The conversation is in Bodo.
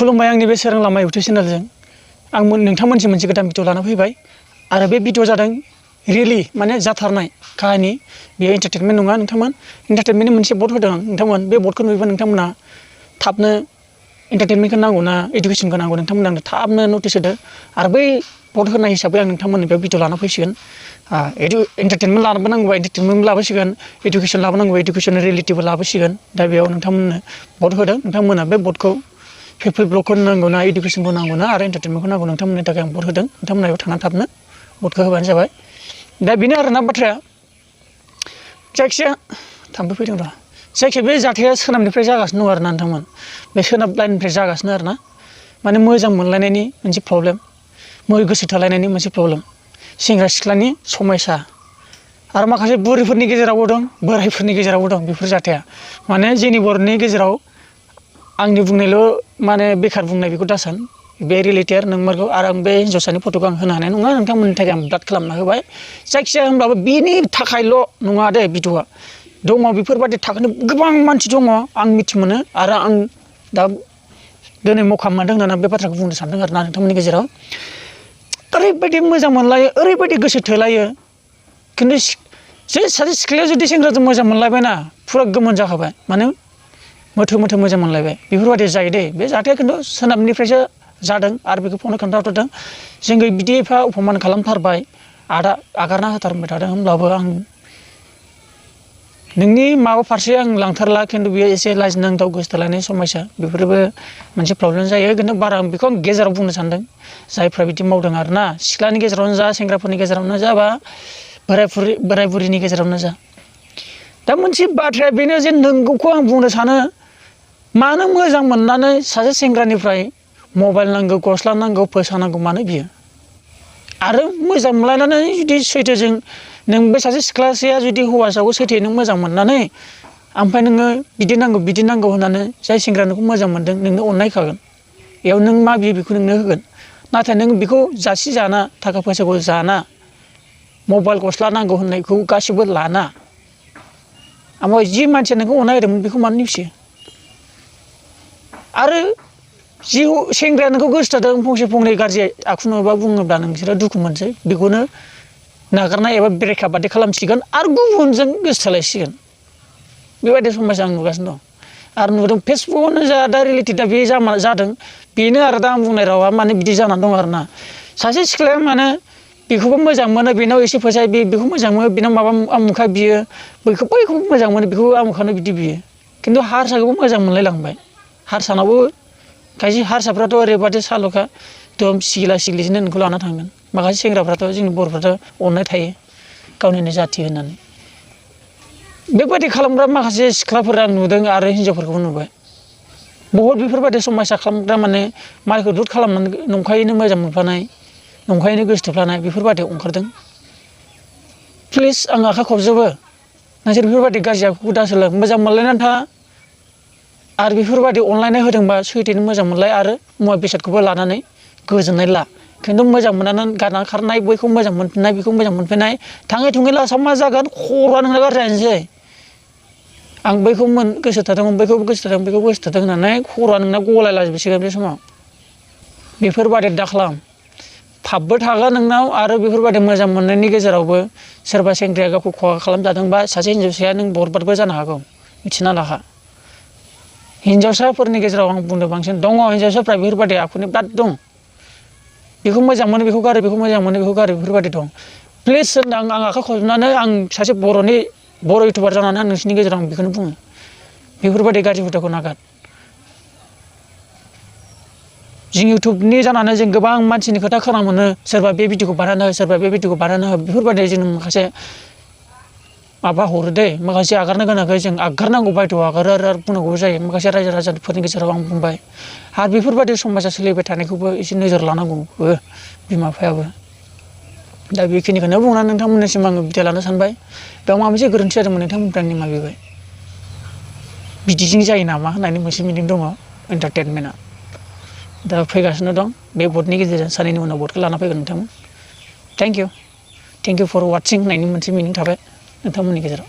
खुलुमबाय आंनि बे स्वrang लामा इउटुब चेनेलजों आं नोंथांमोनसिम मोनसे गोदान भिडिअ लाना फैबाय आरो बे भिडिअ जादों रियेलि माने जाथारनाय काहानि बेयो एन्टारटेनमेन्ट नङा नोंथांमोन एन्टारटेनमेन्टनि मोनसे बर्ड होदों नोंथांमोन बे बर्डखौ नुयोबा नोंथांमोना थाबनो एन्टारटेनमेन्टखौ नांगौ ना एडुकेसनखौ नांगौ नोंथांमोना थाबनो नटिस होदो आरो बै बर्ड होनाय हिसाबै आं नोंथांमोननो बे भिडिअ लाना फैसिगोन एन्टारटेनमेन्ट लानोबो नांगौबा एन्टारटेनमेन्ट लाबोसिगोन एडुकेसन लाबोनांगौबा एडुकेसन रिलेटिभ लाबोसिगोन दा बेयाव नोंथांमोननो बर्ड होदों नोंथांमोना बे बर्डखौ पेपल ब्लगखौ नांगौ ना एडुकेसनखौ नांगौ ना आरो एन्टारटेनमेन्टखौ नांगौ नोंथांमोननि थाखाय आं बर्ड होदों नोंथांमोना बेयाव थांनानै थाबनो बर्डखौ होबानो जाबाय दा बेनो आरोना बाथ्राया जायखिया थांबाय फैदों र' जायखिया बे जाथाया सोनाबनिफ्राय जागासिनो दं आरोना नोंथांमोन बे सोनाब लाइननिफ्राय जागासिनो आरोना माने मोजां मोनलायनायनि मोनसे प्रब्लेम गोसो थोलायनायनि मोनसे प्रब्लेम सेंग्रा सिख्लानि समयसा आरो माखासे बुरिफोरनि गेजेरावबो दं बोरायफोरनि गेजेरावबो दं बेफोर जाथाया माने जोंनि बर'नि गेजेराव आंनि बुंनायल' माने बेखार बुंनाय बेखौ दासान बे रिलेटेड नंमारगौ आरो आं बे हिन्जावसानि फट'खौ आं होनो हानाय नङा नोंथांमोननि थाखाय आं ब्लाड खालामना होबाय जायखिजाया होमब्लाबो बेनि थाखायल' नङा दे भिडिअआ दङ बेफोरबायदि थाखोनि गोबां मानसि दङ आं मिथि मोनो आरो आं दा दिनै मौका मोनदों होननानै बे बाथ्राखौ बुंनो सानदों आरोना नोंथांमोननि गेजेराव ओरैबायदि मोजां मोनलायो ओरैबायदि गोसो थोलायो खिन्थु सासे सिख्लाया जुदि सेंग्राजों मोजां मोनलायबायना फुरा गोमोन जाखाबाय माने मोथो मोथो मोजां मोनलायबाय बेफोरबायदि जायो दे बे जाथाया खिन्थु सोनाबनिफ्रायसो जादों आरो बेखौ फनआव खोन्थाहरदों जोङो बिदि एफा अपमान खालामथारबाय आगारना होथारबाय थादों होमब्लाबो आं नोंनि माबा फारसे आं लांथारला खिन्थु बेयो एसे लाजिनांथाव गोसो थोलायनाय समयसा बेफोरबो मोनसे प्रब्लेम जायो खिन्थु बारा आं बेखौ गेजेराव बुंनो सानदों जायफ्रा बिदि मावदों आरोना सिख्लानि गेजेरावनो जा सेंग्राफोरनि गेजेरावनो जा बा बोराय बुरिनि गेजेरावनो जा दा मोनसे बाथ्राया बेनो जे नंगौखौ आं बुंनो सानो मानो मोजां मोननानै सासे सेंग्रानिफ्राय मबाइल नांगौ गस्ला नांगौ फैसा नांगौ मानो बियो आरो मोजां मोनलायनानै जुदि सैथोजों नों बे सासे सिख्लासेया जुदि हौवासाखौ सैथोयै नों मोजां मोननानै ओमफ्राय नोङो बिदि नांगौ होननानै जाय सेंग्रा नोंखौ मोजां मोनदों नोंनो अननाय होखागोन बेयाव नों मा बियो बेखौ नोंनो होगोन नाथाय नों बेखौ जासि जाना थाखा फैसाखौ जाना मबाइल गस्ला नांगौ होननायखौ गासिबो लाना ओमफ्राय जि मानसिया नोंखौ अननाय होदोंमोन बेखौ मानो नेवसियो आरो जि सेंग्राया नोंखौ गोसोथोदों फंसे फंनै गाज्रि आखु नुबा बुङोब्ला नोंसोरो दुखु मोनसै बेखौनो नागारनाय एबा ब्रेकआप बादि खालामसिगोन आरो गुबुनजों गोसो थोलायसिगोन बेबायदि समयसा आं नुगासिनो दं आरो नुदों फेसबुकआवनो जा दा रिलेटेडआ बे जादों बेनो आरो दा आं बुंनाय रावा माने बिदि जानानै दं आरोना सासे सिख्लाया माने बेखौबो मोजां मोनो बेनाव एसे फैसा बेखौ मोजां मोनो बेनाव माबा आमुखा बियो बैखौबो मोजां मोनो बेखौ आमुखानो बिदि बियो खिन्थु हारसाखौबो मोजां मोनलायलांबाय हारसानावबो खायसे हारसाफ्राथ' ओरैबादि सालुखा एकदम सिगिला सिगिलिजोंनो नोंखौ लाना थांगोन माखासे सेंग्राफ्राथ' जोंनि बर'फ्राथ' अननाय थायो गावनिनो जाथि होननानै बेबायदि खालामग्रा माखासे सिख्लाफोर आं नुदों आरो हिन्जावफोरखौबो नुबाय बहुद बेफोरबायदि समयसा खालामग्रा माने माइखौ दुध खालामनानै नंखायैनो मोजां मोनफ्लानाय नंखायैनो गोसो थोफ्लानाय बेफोरबायदि ओंखारदों प्लिज आं आखाइ खबजोबो नोंसोर बेफोरबायदि गाज्रि आखुखौ दासोलों मोजां मोनलायनानै था आरो बेफोरबायदि अनलायनाय होदोंबा सैथोनो मोजां मोनलाय आरो मुवा बेसादखौबो लानानै गोजोननाय ला खिन्थु मोजां मोननानै गारना खारनाय बैखौ मोजां मोनफिननाय बेखौ मोजां मोनफिननाय थाङै थुङै लासाव मा जागोन खर'आ नोंना गाज्रि जानोसै आं बैखौ गोसो थोदोंमोन बैखौबो गोसो थोदों बेखौबो गोसो थोदों होननानै खर'आ नोंना गलायलाजोबसिगोन बे समाव बेफोरबायदि दाखालाम फाबबो थागोन नोंनाव आरो बेफोरबायदि मोजां मोननायनि गेजेरावबो सोरबा सेंग्राया गावखौ खहा खालामजादोंबा सासे हिन्जावसाया नों बरबादबो जानो हागौ मिथिना लाखा हिन्जावसाफोरनि गेजेराव आं बुंनो बांसिन दङ हिन्जावसाफ्रा बेफोरबायदि आखुनि बिराद दं बेखौ मोजां मोनो बेखौ गारो बेखौ मोजां मोनो बेखौ गारो बेफोरबायदि दं प्लिज आं आखाइ खबजोबनानै आं सासे बर' इउटुबार जानानै आं नोंसोरनि गेजेराव आं बेखौनो बुङो बेफोरबायदि गाज्रि हुदाखौ नागार जों इउटुबनि जानानै जों गोबां मानसिनि खोथा खोनानो मोनो सोरबा बे भिडिअखौ बानायना हो सोरबा बे भिडिअखौ बानायना हो बेफोरबायदि जों माखासे माबा हरो दे माखासे आगारनो गोनांखौ जों आगारनांगौ बायद' आगारो आरो बुंनांगौ जायो माखासे रायजो राजाफोरनि गेजेराव आं बुंबाय आरो बेफोरबायदि समाजा सोलिबाय थानायखौबो एसे नोजोर लानांगौबो बिमा बिफायाबो दा बेखिनिखौनो बुंनानै नोंथांमोननिसिम आङो भिडिअ लानो सानबाय बेयाव माबा मोनसे गोरोन्थि जादोंमोन नोंथांमोननिफ्राय निमाहा बिबाय बिदिजों जायो नामा होननानै मोनसे मिनिं दङ एन्टारटेनमेन्टआ दा फैगासिनो दं बे बर्डनि गेजेरजों सानैनि उनाव बर्डखौ लाना फैगोन नोंथांमोन थेंक इउ फर वाचिं होननायनि मोनसे मिनिं थाबाय नोंथांमोननि गेजेराव